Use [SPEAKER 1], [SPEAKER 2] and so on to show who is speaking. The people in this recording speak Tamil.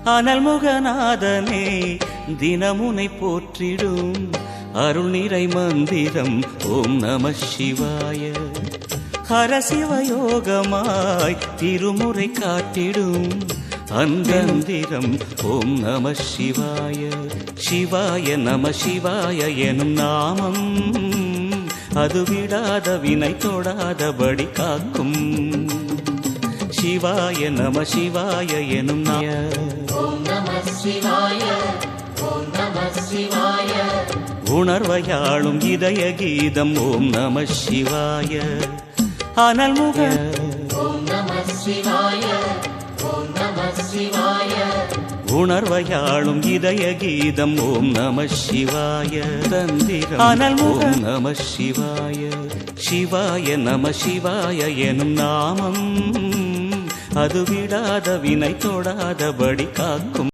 [SPEAKER 1] அனல் முகநாதனே தினமுனை போற்றிடும் அருள் நிறை மந்திரம் ஓம் நம சிவாய. ஹரசிவயோகமாய் திருமுறை காட்டிடும் அந்தந்திரம் ஓம் நம சிவாய. சிவாய நம சிவாய எனும் நாமம் அது விடாத வினை தொடாதபடி காக்கும். சிவாய நம சிவாய எனும் உணர்வையாளும் இதய கீதம் ஓம் நம சிவாய. அனல் முக உணர்வையாளும் இதய கீதம் ஓம் நம சிவாய. தந்திரம் அனல் ஓம் நம சிவாய. சிவாய நம சிவாய எனும் நாமம் அது விடாத வினை தொடாதபடி காக்கும்.